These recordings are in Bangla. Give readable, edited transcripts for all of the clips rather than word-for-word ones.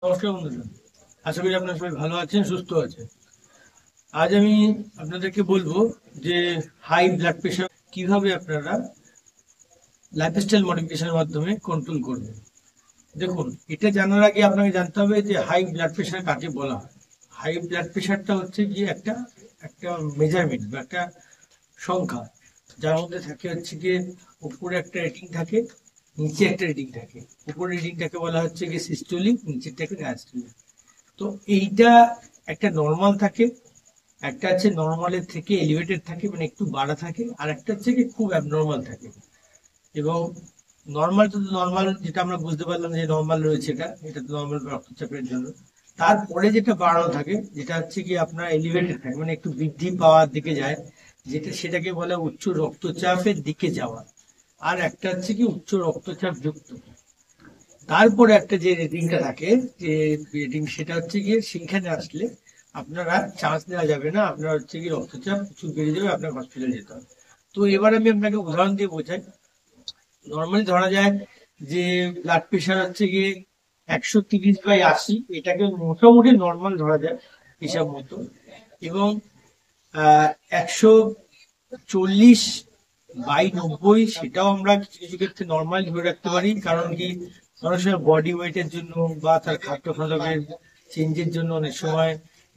নমস্কার বন্ধুরা, আশা করি আপনারা সবাই ভালো আছেন, সুস্থ আছেন। আজ আমি আপনাদেরকে বলবো যে হাই ব্লাড প্রেশার কিভাবে আপনারা লাইফস্টাইল মডিফিকেশনের মাধ্যমে কন্ট্রোল করবেন। দেখুন, এটা জানার আগে আপনাকে জানতে হবে যে হাই ব্লাড প্রেশার কাকে বলা হয়। হাই ব্লাড প্রেশারটা হচ্ছে গিয়ে একটা একটা মেজারমেন্ট বা একটা সংখ্যা, যার মধ্যে থাকে হচ্ছে গিয়ে উপরে একটা রেটিং থাকে, নিচে একটা রেটিং থাকে। উপরের রেটিংটাকে বলা হচ্ছে গিয়ে সিস্টোলিক, নিচেরটাকে ডায়াস্টোলিক। তো এইটা একটা নর্মাল থাকে, একটা আছে নর্মালের থেকে এলিভেটেড থাকে, মানে একটু বাড়া থাকে, আর একটা হচ্ছে কি খুব অ্যাবনর্মাল থাকে। এবং নর্মাল তো নর্মাল, যেটা আমরা বুঝতে পারলাম যে নর্মাল রয়েছে, এটা তো নর্মাল রক্তচাপের জন্য। তারপরে যেটা বাড়ানো থাকে, যেটা হচ্ছে কি আপনার এলিভেটেড থাকে, মানে একটু বৃদ্ধি পাওয়ার দিকে যায়, সেটাকে বলে উচ্চ রক্তচাপের দিকে যাওয়া। আর একটা হচ্ছে কি উচ্চ রক্তচাপ যুক্ত। তারপরে একটা যে রেটিংটা থাকে, যে রেটিং, সেটা হচ্ছে গিয়ে সেইখানে আসলে আপনারা চান্স নেওয়া যাবে না, আপনার হচ্ছে কি রক্তচাপ প্রচুর বেড়ে যাবে, আপনার হসপিটালে যেতে হবে। তো এবার আমি আপনাকে উদাহরণ দিয়ে বোঝাই। নর্মালি ধরা যায় যে ব্লাড প্রেশার হচ্ছে গিয়ে 130/80, এটাকে মোটামুটি নর্মাল ধরা যায় হিসাব মতো। এবং 140/90, সেটাও আমরা কিছু কিছু ক্ষেত্রে নর্মাল ধরে রাখতে পারি। কারণ কি, অনেক সময় বডি ওয়েটের জন্য বা তার খাদ্য খাদকের চেঞ্জের জন্য অনেক সময়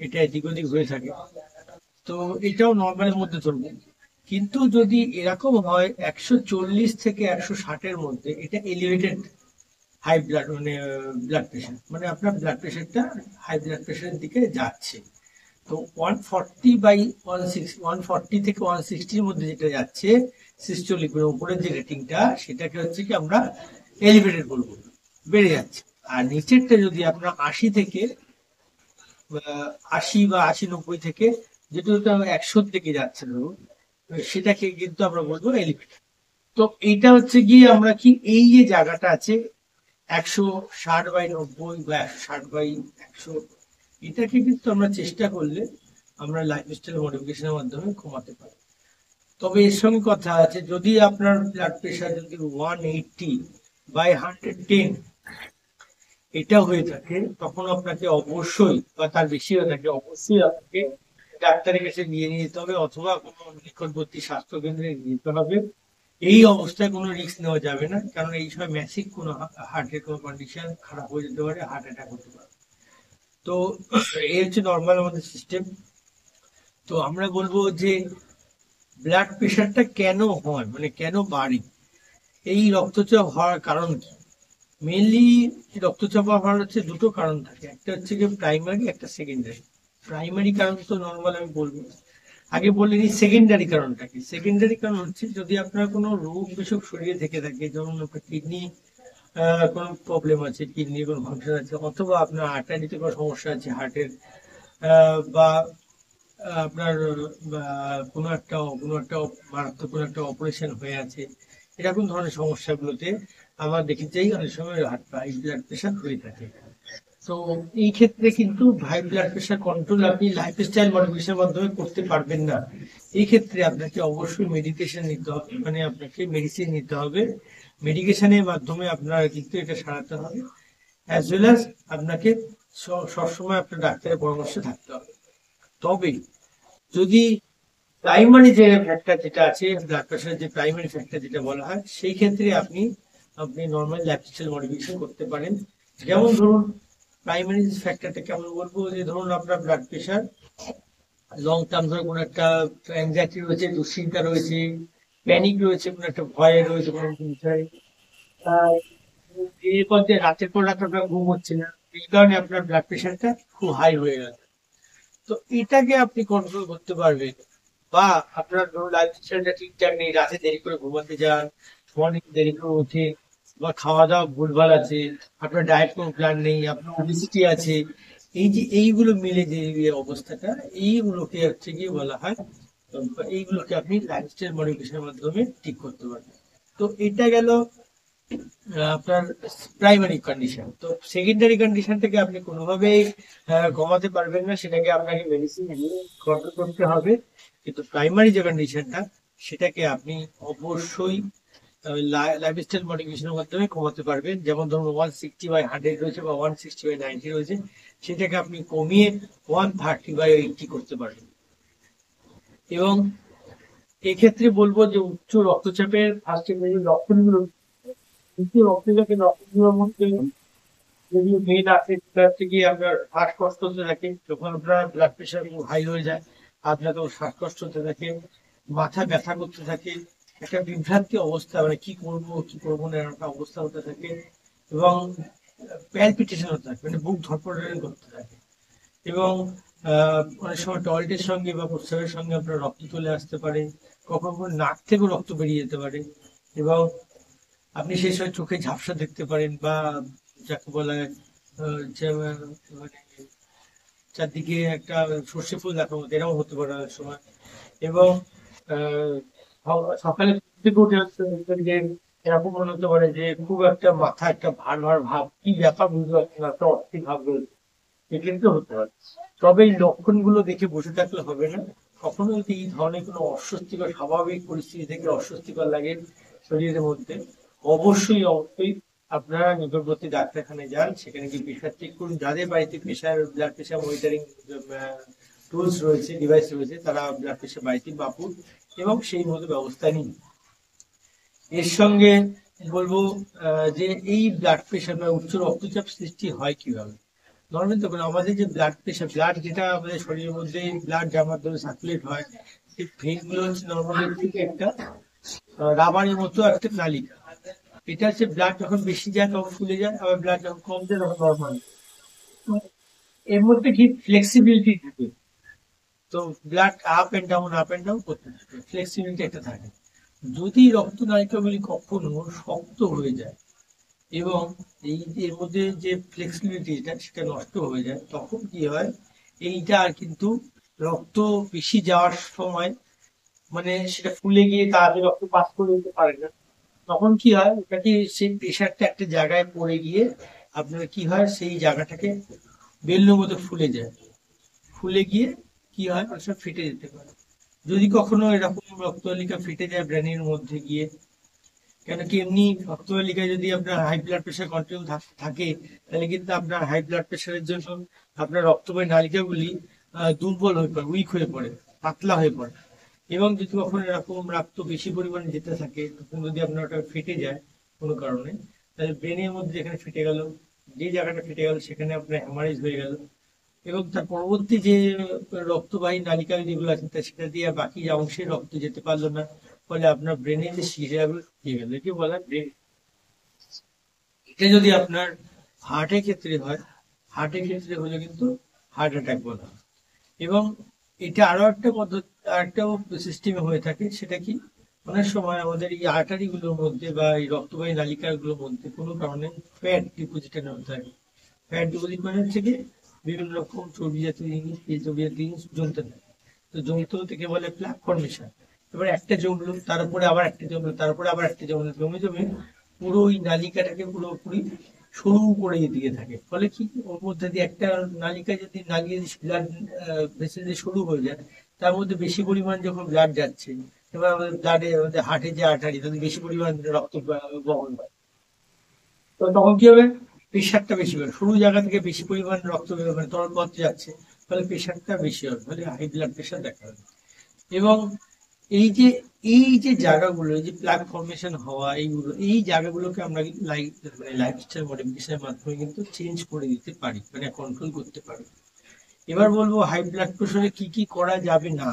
এটা এদিক ওদিক হয়ে থাকে। তো এটাও নর্মালের মধ্যে চলবে। কিন্তু যদি এরকম হয় 140 থেকে 160-এর মধ্যে, এটা এলিভেটেড হাই ব্লাড, মানে ব্লাড প্রেশার, মানে আপনার ব্লাড প্রেশারটা হাই ব্লাড প্রেশারের দিকে যাচ্ছে। তো 140/160 থেকে 160-র মধ্যে যেটা যাচ্ছে সিস্টোলিক, উপরের যে রেটিংটা, সেটাকে হচ্ছে কি আমরা এলিভেটেড বলবো, বেড়ে যাচ্ছে। আর নিচেরটা যদি আপনার 80 বা 80 বা 80-90 থেকে, যেটা 100 থেকে যাচ্ছে ধরুন, সেটাকে কিন্তু আমরা বলবো এলিভেটেড। তো এইটা হচ্ছে গিয়ে আমরা কি, এই যে জায়গাটা আছে 160/90 বা 160/100, এটাকে কিন্তু আমরা চেষ্টা করলে আমরা লাইফস্টাইল মডিফিকেশনের মাধ্যমে কমাতে পারি। তবে এর সঙ্গে কথা আছে, যদি আপনার ব্লাড প্রেশার যদি 180/110 এটা হয়ে থাকে, তখন আপনাকে অবশ্যই, বা তার বেশি হয়ে থাকে, অবশ্যই আপনাকে ডাক্তারের কাছে নিয়ে যেতে হবে, অথবা কোনো নিকটবর্তী স্বাস্থ্য কেন্দ্রে নিয়ে যেতে হবে। এই অবস্থায় কোনো রিস্ক নেওয়া যাবে না, কারণ এই সময় ম্যাসিভ কোনো হার্টের কোনো কন্ডিশন খারাপ হয়ে যেতে পারে, হার্ট অ্যাটাক হতে পারে। তো এই হচ্ছে নর্মাল আমাদের সিস্টেম। তো আমরা বলবো যে ব্লাড প্রেশারটা কেন হয়, মানে কেন বাড়ে, এই রক্তচাপ হওয়ার কারণ কি। মেনলি রক্তচাপ হওয়ার হচ্ছে দুটো কারণ থাকে, একটা হচ্ছে কি প্রাইমারি, একটা সেকেন্ডারি। প্রাইমারি কারণ তো নর্মাল আমি বলবো, আগে বলে নিই সেকেন্ডারি কারণটা কি। সেকেন্ডারি কারণ হচ্ছে যদি আপনার কোনো রোগ বিসুখ শরীরে থেকে থাকে, যেমন আপনার কিডনি কোনো প্রবলেম আছে, কিডনির কোনো ফাংশন আছে, অথবা আপনার আর্টারিতে কোনো সমস্যা আছে হার্টের, বা আপনার কোনো একটা মারাত্মক কোনো একটা অপারেশন হয়ে আছে, এরকম ধরনের সমস্যাগুলোতে আমরা দেখে যাই অনেক সময় হাই ব্লাড প্রেশার হয়ে থাকে। তো এই ক্ষেত্রে কিন্তু হাই ব্লাড প্রেশার কন্ট্রোল আপনি লাইফস্টাইল মডিফিকেশনের মাধ্যমে করতে পারবেন না। এই ক্ষেত্রে আপনাকে অবশ্যই মেডিকেশন নিতে হবে, মানে আপনাকে মেডিসিন নিতে হবে। মেডিকেশনের মাধ্যমে আপনার কিন্তু এটা সারাতে হবে, অ্যাজ ওয়েল অ্যাজ আপনাকে সবসময় আপনার ডাক্তারের পরামর্শে থাকতে হবে। তবে যদি প্রাইমারি যে ফ্যাক্টর যেটা আছে, ব্লাড প্রেশারের যে প্রাইমারি ফ্যাক্টর যেটা বলা হয়, সেই ক্ষেত্রে আপনি আপনি নর্মাল লাইফস্টাইল মডিফিকেশন করতে পারেন। যেমন ধরুন, প্রাইমারি ফ্যাক্টরটা কেমন বলবো, যে ধরুন আপনার ব্লাড প্রেশার লং টার্ম ধরে কোনো একটা অ্যাংজাইটি রয়েছে, দুশ্চিন্তা রয়েছে, প্যানিক রয়েছে, কোনো একটা ভয় রয়েছে কোনো বিষয়ে, এরপর যে রাতের পর রাত আপনার ঘুম হচ্ছে না, এই কারণে আপনার ব্লাড প্রেশারটা খুব হাই হয়ে গেল। তো এটাকে আপনি কন্ট্রোল করতে পারবেন। বা আপনার ধরুন লাইফস্টাইলটা ঠিকঠাক নেই, রাতে দেরি করে ঘুমাতে যান, মর্নিং দেরি করে ওঠে, বা খাওয়া দাওয়া ভুলভাল আছে, আপনার ডায়েট কোনো প্ল্যান নেই, আপনার ওবেসিটি আছে, এই যে এইগুলো মিলে যে এই অবস্থাটা, এইগুলোকে হচ্ছে গিয়ে বলা হয়, এইগুলোকে আপনি লাইফস্টাইল মডিফিকেশনের মাধ্যমে ঠিক করতে পারবেন। তো এটা গেল আপনার প্রাইমারি কন্ডিশন। তো সেকেন্ডারি কন্ডিশনটাকে আপনি কোনোভাবেই কমাতে পারবেন না, সেটাকে আপনাকে মেডিসিন দিয়ে কন্ট্রোল করতে হবে। কিন্তু প্রাইমারি যে কন্ডিশনটা, সেটাকে আপনি অবশ্যই লাইফস্টাইল মডিফিকেশনের মাধ্যমে কমাতে পারবেন। যেমন ধরুন 160/100 রয়েছে বা 160/90 রয়েছে, সেটাকে আপনি কমিয়ে 130/80 করতে পারবেন। এবং এক্ষেত্রে বলবো যে উচ্চ রক্তচাপের ফার্স্ট লক্ষণগুলো, উচ্চ রক্তচাপের লক্ষণগুলোর মধ্যে যেগুলো মেন আছে সেটা হচ্ছে কি আপনার শ্বাসকষ্ট হতে থাকে। যখন আপনার ব্লাড প্রেশার হাই হয়ে যায় আপনাকে শ্বাসকষ্ট হতে থাকে, মাথা ব্যথা করতে থাকে, একটা বিভ্রান্তি অবস্থা, মানে কি করবো কি করবো না এরকম একটা অবস্থা হতে থাকে, এবং প্যালপিটেশন হতে থাকে, মানে বুক ধড়ফড়ানি করতে থাকে। এবং অনেক সময় টয়লেটের সঙ্গে বা প্রস্রাবের সঙ্গে আপনার রক্ত চলে আসতে পারে, কখনো কখনো নাক থেকেও রক্ত বেরিয়ে যেতে পারে, এবং আপনি সেই সময় চোখে ঝাপসা দেখতে পারেন, বা যাকে বলা হয় মানে চারদিকে একটা সর্ষে ফুল দেখার মতো এরকম হতে পারে অনেক সময়। এবং সকালে থেকে উঠে আসতে দেখবেন যে এরকম মনে হতে পারে যে খুব একটা মাথা একটা ভার ভার ভাব, কি ব্যাপার বুঝতে পারছি না, একটা অস্থির ভাব রয়েছে, এ কিন্তু হতে পারে। তবে এই লক্ষণগুলো দেখে বসে থাকলে হবে না। কখনো যদি এই ধরনের কোনো অস্বস্তিকর স্বাভাবিক পরিস্থিতি থেকে অস্বস্তিকর লাগে শরীরের মধ্যে, অবশ্যই অবশ্যই আপনারা নিকটবর্তী ডাক্তারখানায় যান, সেখানে গিয়ে প্রেশার চেক করুন। যাদের বাড়িতে pressure blood pressure monitoring tools রয়েছে, ডিভাইস রয়েছে, তারা ব্লাড প্রেশার বাড়িতে মাপুন এবং সেই মতো ব্যবস্থা নিন। এর সঙ্গে বলবো যে এই ব্লাড প্রেশার বা উচ্চ রক্তচাপ সৃষ্টি হয় কিভাবে। নর্মালি দেখুন আমাদের যে ব্লাড প্রেশার, ব্লাড যেটা আমাদের শরীরের মধ্যে ব্লাড যার মাধ্যমে সার্কুলেট হয়, এই ভেইনগুলো হচ্ছে নর্মালি থেকে একটা রাবারের মতো একটা নালিকা। এটা হচ্ছে ব্লাড যখন বেশি যায় তখন ফুলে যায়, আবার ব্লাড যখন কম যায় তখন নর্মাল। এর মধ্যে কি ফ্লেক্সিবিলিটি থাকে, তো ব্লাড আপ এন্ড ডাউন করতে থাকে, ফ্লেক্সিবিলিটি একটা থাকে। যদি রক্তনালিকাগুলি কখনো শক্ত হয়ে যায় এবং এই এর মধ্যে যে ফ্লেক্সিবিলিটিটা সেটা নষ্ট হয়ে যায়, তখন কি হয়, এইটা আর কিন্তু রক্ত বেশি যাওয়ার সময় মানে সেটা ফুলে গিয়ে তাড়াতাড়ি রক্ত পাস করে দিতে পারে না। তখন কি হয়, ওটাকে সেই প্রেশারটা একটা জায়গায় পড়ে গিয়ে আপনার কি হয়, সেই জায়গাটাকে বেলুনের মতো ফুলে যায়, ফুলে গিয়ে কি হয়, ওসব ফেটে যেতে পারে। যদি কখনো এরকম রক্তনালিকা ফেটে যায় ব্রেনের মধ্যে গিয়ে, কেন কি এমনি রক্তনালিকায় যদি আপনার হাই ব্লাড প্রেশার কন্টিনিউ থাকে, তাহলে কিন্তু আপনার হাই ব্লাড প্রেশারের জন্য আপনার রক্তবাহী নালিকাগুলি দুর্বল হয়ে পড়ে, উইক হয়ে পড়ে, পাতলা হয়ে পড়ে। এবং যদি কখনো এরকম রক্ত বেশি পরিমাণে যেতে থাকে, তখন যদি আপনার ওটা ফেটে যায় কোনো কারণে, তাহলে ব্রেনের মধ্যে যেখানে ফেটে গেল, যে জায়গাটা ফেটে গেল সেখানে আপনার হ্যামারেজ হয়ে গেল, এবং তার পরবর্তী যে রক্তবাহী নালিকা যেগুলো আছে সেটা দিয়ে বাকি অংশে রক্ত যেতে পারলো না, ফলে আপনার ব্রেনের যে শিরাগুলো শুকিয়ে গেল, একে বলা ব্রেন। এটা যদি আপনার হার্টের ক্ষেত্রে হয়, হার্টের ক্ষেত্রে হলে কিন্তু হার্ট অ্যাটাক বলা হয়। এবং এটা আরো একটা পদ্ধতি, আরেকটাও সিস্টেমে হয়ে থাকে, সেটা কি, অনেক সময় আমাদের এই আর্টারি গুলোর মধ্যে বা এই রক্তবাহী নালিকা গুলোর মধ্যে কোনো কারণে ফ্যাট ডিপোজিটেড হতে থাকে। ফ্যাট ডিপোজিট মানে হচ্ছে কি, বিভিন্ন রকম চর্বি জাতীয় জিনিস, এই চর্বি জাতীয় জিনিস জমতে থাকে। তো জমতে থেকে বলে প্লাক ফর্মেশন। এবার একটা জমলো, তার উপরে আবার একটা জমলো, তারপরে আবার একটা জমলো, জমে জমে পুরো ওই নালিকাটাকে পুরোপুরি সরু করে দিয়ে থাকে। ফলে কি, ওর মধ্যে দিয়ে একটা নালিকা যদি নালিয়ে ব্লাড ভেসেল দিয়ে সরু হয়ে যায়, তার মধ্যে বেশি পরিমাণ যখন ব্লাড যাচ্ছে, এবার আমাদের ব্লাডে, আমাদের হার্টের যে আর্টারি, তাদের বেশি পরিমাণ রক্ত বহন হয়, তো তখন কি হবে, প্রেশারটা বেশি হবে, সরু জায়গা থেকে বেশি পরিমাণ রক্ত মানে তরল পথ যাচ্ছে, ফলে প্রেশারটা বেশি হবে, ফলে হাই ব্লাড প্রেশার দেখা হবে। এবং এই যে জায়গাগুলো, এই যে প্লাক ফর্মেশন হওয়া, এইগুলো, এই জায়গাগুলোকে আমরা কিন্তু লাইফস্টাইল মডিফিকেশনের মাধ্যমে কিন্তু চেঞ্জ করে দিতে পারি, মানে কন্ট্রোল করতে পারি। এবার বলবো হাই ব্লাড প্রেশারে কি কি করা যাবে না,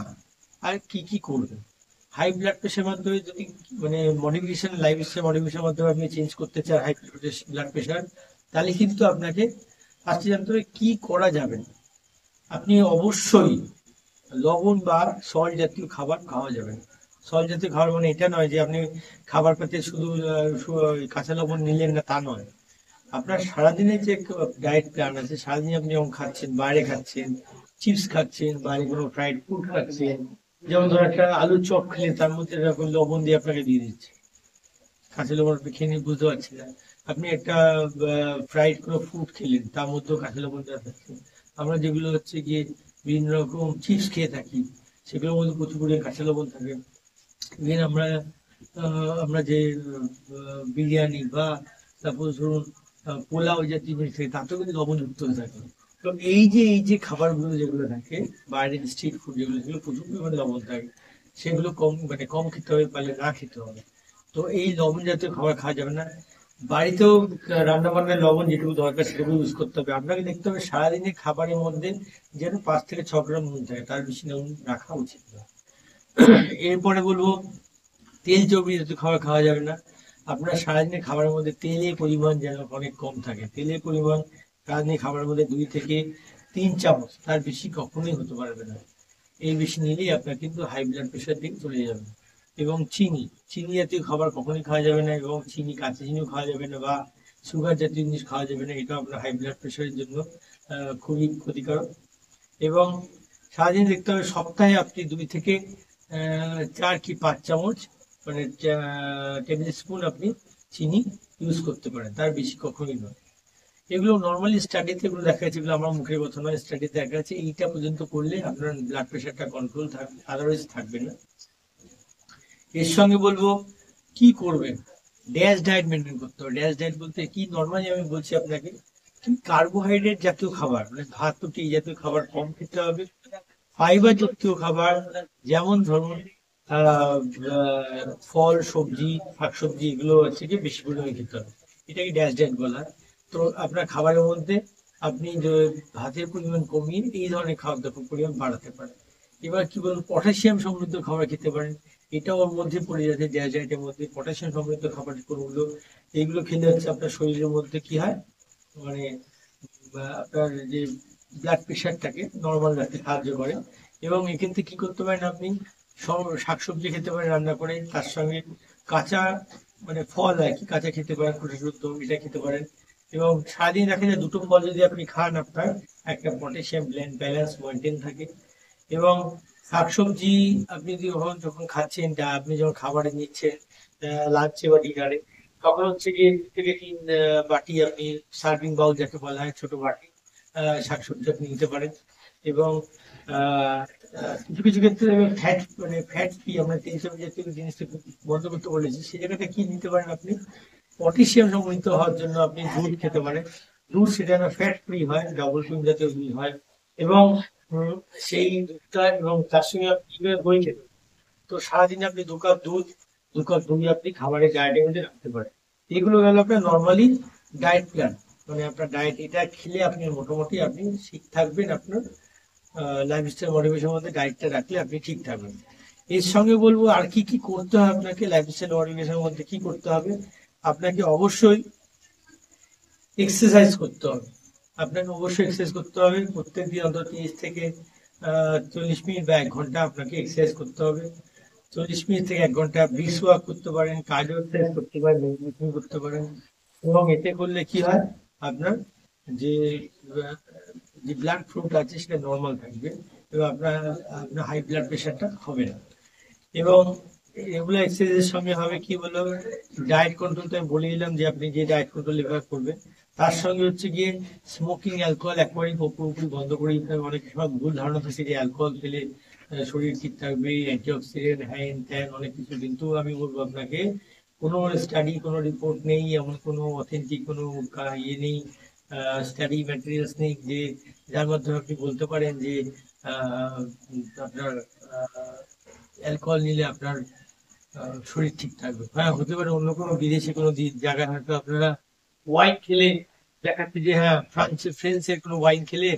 আর কি কি করবে। হাই ব্লাড প্রেশার মাধ্যমে যদি মানে মডিফিকেশন, লাইফস্টাইল মডিফিকেশনের মাধ্যমে আপনি চেঞ্জ করতে চান হাই ব্লাড প্রেশার, তাহলে কিন্তু আপনাকে ফার্স্টে জানতে হবে কি করা যাবে না। আপনি অবশ্যই লবণ বা সল্ট জাতীয় খাবার খাওয়া যাবে না। সল্ট জাতীয় খাবার মানে এটা নয় যে আপনি খাবার পেতে শুধু কাঁচা লবণ নিলেন না, তা নয়। আপনার সারাদিনের যে ডায়েট প্ল্যান আছে, সারাদিন আপনি যখন খাচ্ছেন, বাইরে খাচ্ছেন, চিপস খাচ্ছেন, বাইরে কোনো ফ্রাইড ফুড খাচ্ছেন, যেমন ধর একটা আলুর চপ খেলে তার মধ্যে এরকম লবণ দিয়ে আপনাকে দিয়ে দিচ্ছে, কাঁচা লবণ আপনি খেয়ে নিয়ে বুঝতে পারছেন না। আপনি একটা ফ্রাইড কোনো ফুড খেলেন, তার মধ্যেও কাঁচা লবণ দেওয়া থাকছে। আমরা যেগুলো হচ্ছে গিয়ে বিভিন্ন রকম চিপস খেয়ে থাকি, সেগুলোর মধ্যে প্রচুর পরিমাণে কাঁচা লবণ থাকে। ইভেন আমরা আমরা যে বিরিয়ানি বা সাপোজ ধরুন পোলাও জাতীয় জিনিস থাকে তাতেও কিন্তু লবণ যুক্ত হয়ে থাকে। তো এই যে খাবারগুলো যেগুলো থাকে বাইরের স্ট্রিট ফুড যেগুলো, সেগুলো প্রচুর পরিমাণে লবণ থাকে, সেগুলো কম খেতে হবে, পারলে না খেতে হবে। তো এই লবণ জাতীয় খাবার খাওয়া যাবে না। বাড়িতেও রান্না বান্নার লবণ যেটুকু দরকার সেটুকু ইউজ করতে হবে। আপনাকে দেখতে হবে সারাদিনে খাবারের মধ্যে যেন 5 থেকে 6 গ্রাম নুন থাকে, তার বেশি নুন রাখা উচিত না। এরপরে বলবো তেল চর্বি জাতীয় খাবার খাওয়া যাবে না। আপনার সারাদিনের খাবারের মধ্যে তেলের পরিমাণ যেন অনেক কম থাকে। তেলের পরিমাণ সারাদিনের খাবারের মধ্যে 2 থেকে 3 চামচ, তার বেশি কখনোই হতে পারবে না। এর বেশি নিলেই আপনার কিন্তু হাই ব্লাড প্রেশার দিকে চলে যাবে। এবং চিনি চিনি জাতীয় খাবার কখনোই খাওয়া যাবে না, এবং চিনি কাঁচা চিনিও খাওয়া যাবে না, বা সুগার জাতীয় জিনিস খাওয়া যাবে না। এটা আপনার হাই ব্লাড প্রেশারের জন্য খুবই ক্ষতিকারক। এবং সারাদিন দেখতে হবে সপ্তাহে আপনি 2 থেকে 4 কি 5 চামচ মানে টেবিল স্পুন আপনি চিনি ইউজ করতে পারেন, তার বেশি কখনোই নয়। এগুলো নর্মালি স্টাডিতে এগুলো দেখা যাচ্ছে, এগুলো আমার মুখের কথা নয়, স্টাডিতে দেখা যাচ্ছে এইটা পর্যন্ত করলে আপনার ব্লাড প্রেশারটা কন্ট্রোল থাকবে, আদারওয়াইজ থাকবে না। এর সঙ্গে বলবো কি করবেন, ড্যাশ ডায়েট মেনটেন করতে হবে। ড্যাশ ডায়েট বলতে কি, নর্মালি আমি বলছি আপনাকে কি, কার্বোহাইড্রেট জাতীয় খাবার মানে ভাত রুটি এই জাতীয় খাবার কম খেতে হবে। ফাইবার জাতীয় খাবার যেমন ধরুন ফল সবজি শাকসবজি এগুলো হচ্ছে কি বেশি পরিমাণে খেতে হবে। এটাকে ড্যাশ ডায়েট বলা হয়। তো আপনার খাবারের মধ্যে আপনি ভাতের পরিমাণ কমিয়ে এই ধরনের খাবার দাবার পরিমাণ বাড়াতে পারেন। এবার কি বলুন, পটাশিয়াম সমৃদ্ধ খাবার খেতে পারেন। এটাও ওর মধ্যে পড়ে যাচ্ছে ড্যাশ ডায়েটের মধ্যে, পটাশিয়াম সমৃদ্ধ খাবার কোনগুলো, এইগুলো খেলে হচ্ছে আপনার শরীরের মধ্যে কি হয়, মানে আপনার যে ব্লাড প্রেশারটাকে নর্মাল রাখতে সাহায্য করে। এবং এখান থেকে কি করতে পারেন, আপনি সব শাকসবজি খেতে পারেন রান্না করে, তার সঙ্গে কাঁচা মানে ফল আর কি কাঁচা খেতে পারেন, খুঁটো এটা খেতে পারেন। এবং সারাদিন দেখা যায় 2টো ফল যদি আপনি খান, আপনার একটা পটাশিয়াম ব্যালেন্স মেনটেন থাকে। এবং শাকসবজি আপনি যখন খাচ্ছেন, আপনি যখন খাবারে নিচ্ছেন লাঞ্চে বা ডিনারে, তখন হচ্ছে গিয়ে 2 থেকে 3 বাটি আপনি সার্ভিং বাউল যাকে বলা হয়, ছোট বাটি শাকসবজি আপনি নিতে পারেন। এবং আহ, কিছু কিছু ক্ষেত্রে ফ্যাট ফ্রি, আমরা তেল চর্বি জাতীয় জিনিসটা বন্ধ করতে বলেছি, সেই জায়গাটা কি নিতে পারেন আপনি, পটাশিয়াম সমৃদ্ধ হওয়ার জন্য আপনি দুধ খেতে পারেন। দুধ সেটা না ফ্যাট ফ্রি হয়, ডাবল ক্রিম জাতীয় দুধ হয়। এবং সেই দুধটা, এবং তার সঙ্গে আপনি দই খেতে পারেন। তো সারাদিনে আপনি 2 কাপ দুধ 2 কাপ দই আপনি খাবারের ডায়েটের মধ্যে রাখতে পারেন। এগুলো গেল আপনার নর্মালি ডায়েট প্ল্যান, মানে আপনার ডায়েট, এটা খেলে আপনি মোটামুটি আপনি ঠিক থাকবেন। আপনার লাইফস্টাইল মডিফিকেশনের মধ্যে ডায়েটটা রাখলে আপনি ঠিক থাকবেন। এর সঙ্গে বলবো আর কি কি করতে হবে আপনাকে লাইফস্টাইল মডিফিকেশনের মধ্যে, কি করতে হবে, আপনাকে অবশ্যই এক্সারসাইজ করতে হবে। আপনাকে অবশ্যই এক্সারসাইজ করতে হবে, প্রত্যেকদিন অন্তত 30 থেকে 40 মিনিট বা 1 ঘন্টা আপনাকে এক্সারসাইজ করতে হবে। 40 মিনিট থেকে 1 ঘন্টা ব্রিস্ক ওয়াক করতে পারেন, কার্ডিও এক্সারসাইজ করতে পারেন, মেডিটেশন করতে পারেন। এবং এতে করলে কি হয়, আপনার যে যে ব্লাড ফ্লোটা আছে সেটা নর্মাল থাকবে, এবং আপনার আপনার হাই ব্লাড প্রেশারটা হবে না। এবং এগুলো এক্সারসাইজের সঙ্গে হবে কি বললো, ডায়েট কন্ট্রোল তো আমি বলে দিলাম যে আপনি যে ডায়েট কন্ট্রোল এভাবে করবেন। তার সঙ্গে হচ্ছে গিয়ে স্মোকিং অ্যালকোহল একেবারেই পুরোপুরি বন্ধ করে দিতে হবে। অনেক সময় ভুল ধারণা থাকে যে অ্যালকোহল খেলে শরীর ঠিক থাকবে, অ্যান্টিঅক্সিডেন্ট হ্যান ত্যান অনেক কিছু, কিন্তু আমি বলবো আপনাকে কোনো স্টাডি কোনো রিপোর্ট নেই, এমন কোনো অথেন্টিক কোনো ইয়ে নেই, স্টাডি ম্যাটেরিয়ালস নেই যে যার মাধ্যমে আপনি বলতে পারেন যে আপনার অ্যালকোহল নিলে আপনার শরীর ঠিক থাকবে। হ্যাঁ, হতে পারে অন্য কোনো বিদেশি কোনো জায়গায় হয়তো আপনারা ওয়াইন খেলে দেখাচ্ছে যে হ্যাঁ ফ্রেন্সের কোনো ওয়াইন খেলে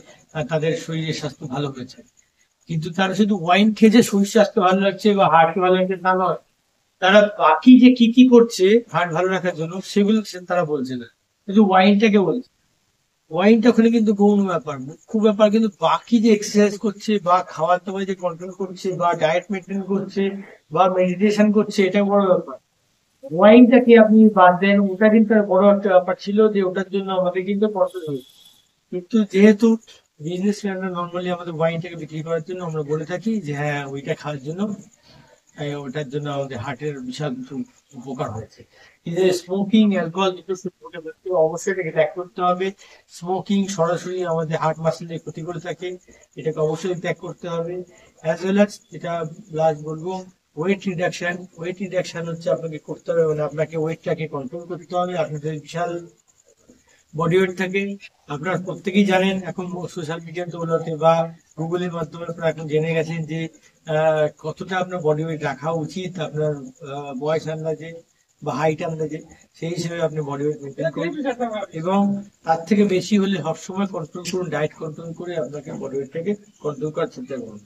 তাদের শরীরের স্বাস্থ্য ভালো হয়েছে, কিন্তু তারা শুধু ওয়াইন খেয়ে যে শরীর স্বাস্থ্য ভালো লাগছে বা হার্ট ভালো লাগছে তা নয়, তারা বাকি যে কি কি করছে হার্ট ভালো রাখার জন্য সেগুলো তারা বলছে না, শুধু ওয়াইনটাকে বলছে। ওয়াইনটা ওখানে কিন্তু গৌণ ব্যাপার, মুখ্য ব্যাপার কিন্তু বাকি যে এক্সারসাইজ করছে বা খাবার দাবার যে কন্ট্রোল করছে বা ডায়েট মেনটেন করছে বা মেডিটেশন করছে, এটা বড় ব্যাপার। ওয়াইনটাকে আপনি বাদ দেন, ওটা কিন্তু বড় একটা ব্যাপার ছিল যে ওটার জন্য আমাদের কিন্তু প্রসেস হয়েছে। কিন্তু যেহেতু বিজনেসম্যানরা নর্মালি আমাদের ওয়াইনটাকে বিক্রি করার জন্য আমরা বলে থাকি যে হ্যাঁ ওইটা খাওয়ার জন্য, ওটার জন্য আমাদের হার্টের বিশাল কিছু উপকার হয়েছে। কিন্তু স্মোকিং অ্যালকোহল অবশ্যই এটাকে ত্যাগ করতে হবে। স্মোকিং সরাসরি আমাদের হার্ট মাসেলের ক্ষতি করে থাকে, এটাকে অবশ্যই ত্যাগ করতে হবে। অ্যাজ ওয়েল অ্যাজ, এটা লাস্ট বলবো, ওয়েট রিডাকশন হচ্ছে আপনাকে করতে হবে, মানে আপনাকে ওয়েটটাকে কন্ট্রোল করতে হবে। আপনাদের বিশাল বডি ওয়েট থাকে, আপনারা প্রত্যেকেই জানেন এখন সোশ্যাল মিডিয়া দৌলতে বা গুগলের মাধ্যমে আপনারা এখন জেনে গেছেন যে কতটা আপনার বডি ওয়েট রাখা উচিত আপনার বয়স আন্দাজে বা হাইট আন্দাজে, সেই হিসেবে আপনি বডি ওয়েট মেনটেন করুন। এবং তার থেকে বেশি হলে সবসময় কন্ট্রোল করুন, ডায়েট কন্ট্রোল করে আপনাকে বডি ওয়েটটাকে কন্ট্রোল করার চেষ্টা করুন।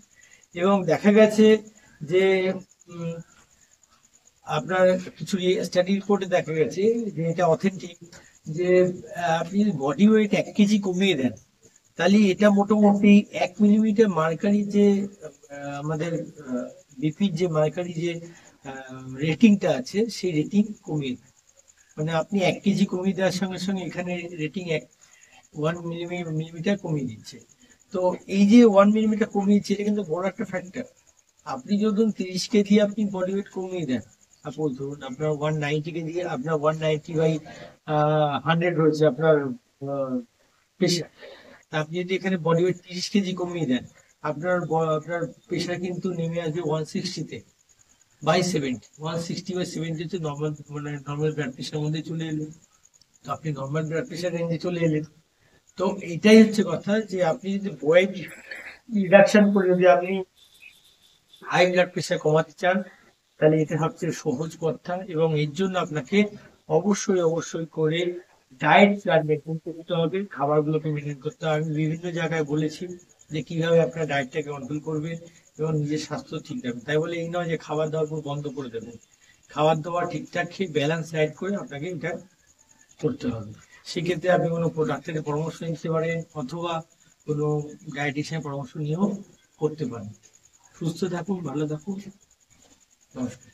এবং দেখা গেছে যে আপনার কিছু স্টাডি রিপোর্টে দেখা গেছে যে এটা অথেন্টিক, যে আপনি যদি বডি ওয়েট 1 কেজি কমিয়ে দেন, তাহলে এটা মোটামুটি 1 মিলিমিটার মার্কারি যে আমাদের বিপির যে মার্কারি যে রেটিংটা আছে সেই রেটিং কমিয়ে দেন। মানে আপনি 1 কেজি কমিয়ে দেওয়ার সঙ্গে সঙ্গে এখানে রেটিং 1 মিলিমিটার কমিয়ে দিচ্ছে। তো এই যে 1 মিলিমিটার কমিয়েছে, এটা কিন্তু বড় একটা ফ্যাক্টর। আপনি যদি 30 কেজি আপনি বডি ওয়েট কমিয়ে দেন, সাপোজ ধরুন আপনার 190 কেজি, আপনার 190/100 হয়েছে আপনার প্রেশার। আপনি যদি এখানে বডি ওয়েট 30 কেজি কমিয়ে দেন, আপনার প্রেশার কিন্তু নেমে আসবে 160/70। 160/70 হচ্ছে নর্মাল, মানে নর্মাল ব্লাড প্রেশারের মধ্যে চলে এলো। তো আপনি নর্মাল ব্লাড প্রেশার রেঞ্জে চলে এলেন। তো এটাই হচ্ছে কথা, যে আপনি যদি ওয়েট রিডাকশন করে যদি আপনি হাই ব্লাড প্রেশার কমাতে চান, তাহলে এটা সবচেয়ে সহজ কথা। এবং এর জন্য আপনাকে অবশ্যই করে ডায়েট প্ল্যান মেনটেন করতে হবে, খাবারগুলোকে মেনটেন করতে হবে। আমি বিভিন্ন জায়গায় বলেছি যে কিভাবে আপনার ডায়েটটাকে কন্ট্রোল করবে এবং নিজের স্বাস্থ্য ঠিক রাখবে। তাই বলে এই নয় যে খাবার দাবার পুরো বন্ধ করে দেবেন। খাবার দাবার ঠিকঠাক খেয়ে ব্যালেন্স ডায়েট করে আপনাকে এটা করতে হবে। সেক্ষেত্রে আপনি কোনো ডাক্তারের পরামর্শ নিতে পারেন, অথবা কোনো ডায়েটিশিয়ানের পরামর্শ নিয়েও করতে পারেন। সুস্থ থাকুন, ভালো থাকুন, নমস্কার।